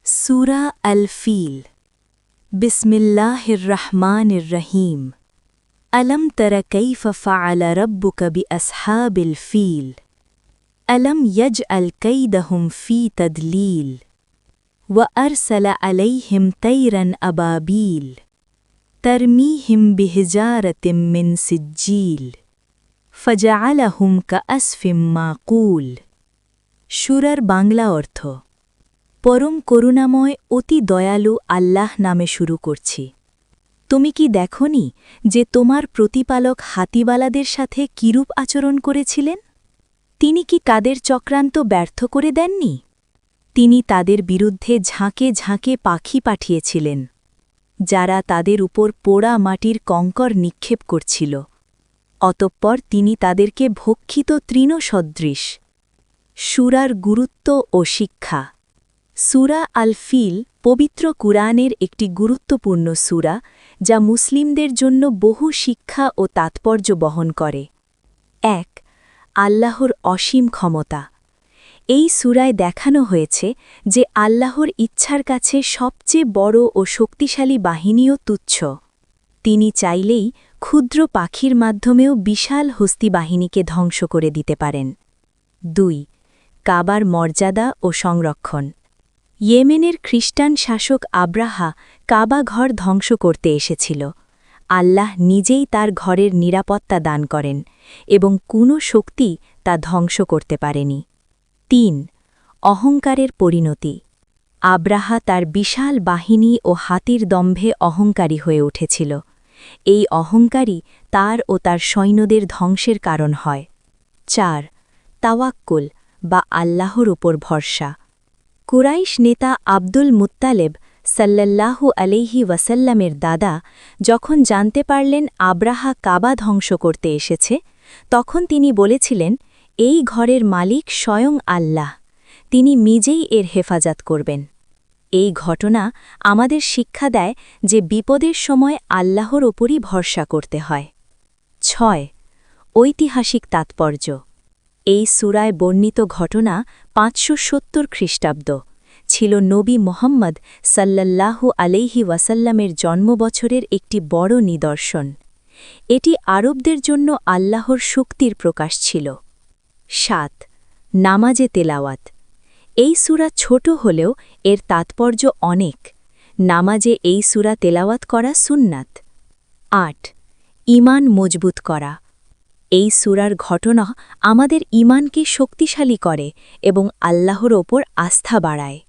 सूरा अल-फील बिस्मिल्लाहिर्रहमानिर्रहीम अलम तर कैफ फ़अल रब्बुक बिअस्हाबिल फ़ील अलम यजअल कैदहुम फ़ी तदलील व अरसल अलैहिम तैरन अबाबील तरमीहिम बिहिजारतिम मिन सिज्जील फजअलहुम कअस्फिम माक़ूल। সূরার বাংলা অর্থ পরম করুণাময় অতি দয়ালু আল্লাহ নামে শুরু করছি। তুমি কি দেখনি যে তোমার প্রতিপালক হাতিবালাদের সাথে কিরূপ আচরণ করেছিলেন? তিনি কি তাদের চক্রান্ত ব্যর্থ করে দেননি? তিনি তাদের বিরুদ্ধে ঝাঁকে ঝাঁকে পাখি পাঠিয়েছিলেন, যারা তাদের উপর পোড়া মাটির কঙ্কর নিক্ষেপ করছিল। অতঃপর তিনি তাদেরকে ভক্ষিত তৃণসদৃশ। সূরার গুরুত্ব ও শিক্ষা। সূরা আল-ফিল পবিত্র কুরআনের একটি গুরুত্বপূর্ণ সূরা, যা মুসলিমদের জন্য বহু শিক্ষা ও তাৎপর্য বহন করে। ১. আল্লাহর অসীম ক্ষমতা। এই সূরায় দেখানো হয়েছে যে আল্লাহর ইচ্ছার কাছে সবচেয়ে বড় ও শক্তিশালী বাহিনীও তুচ্ছ। তিনি চাইলেই ক্ষুদ্র পাখির মাধ্যমেও বিশাল হস্তি বাহিনীকে ধ্বংস করে দিতে পারেন। ২. কাবার মর্যাদা ও সংরক্ষণ। ইয়েমেনের খ্রিস্টান শাসক আব্রাহা কাবা ঘর ধ্বংস করতে এসেছিল। আল্লাহ নিজেই তার ঘরের নিরাপত্তা দান করেন এবং কোনো শক্তি তা ধ্বংস করতে পারেনি। ৩. অহংকারের পরিণতি। আব্রাহা তার বিশাল বাহিনী ও হাতির দম্ভে অহংকারী হয়ে উঠেছিল। এই অহংকারই তার ও তার সৈন্যদের ধ্বংসের কারণ হয়। ৪. তাওয়াক্কুল বা আল্লাহর উপর ভরসা। কুরাইশ নেতা আব্দুল মুত্তালেব সাল্লাল্লাহু আলাইহি ওয়াসাল্লামের দাদা যখন জানতে পারলেন আব্রাহা কাবা ধ্বংস করতে এসেছে, তখন তিনি বলেছিলেন, এই ঘরের মালিক স্বয়ং আল্লাহ, তিনি নিজেই এর হেফাজত করবেন। এই ঘটনা আমাদের শিক্ষা দেয় যে বিপদের সময় আল্লাহর ওপরই ভরসা করতে হয়। ৬. ঐতিহাসিক তাৎপর্য। এই সূরায় বর্ণিত ঘটনা ৫৭০ খ্রিস্টাব্দ ছিল নবী মুহাম্মদ সাল্লাল্লাহু আলাইহি ওয়াসাল্লামের জন্মবছরের একটি বড় নিদর্শন। এটি আরবদের জন্য আল্লাহর শক্তির প্রকাশ ছিল। ৭. নামাজে তেলাওয়াত। এই সূরা ছোট হলেও এর তাৎপর্য অনেক। নামাজে এই সূরা তেলাওয়াত করা সুন্নাত। ৮. ঈমান মজবুত করা। এই সূরার ঘটনা আমাদের ঈমানকে শক্তিশালী করে এবং আল্লাহর ওপর আস্থা বাড়ায়।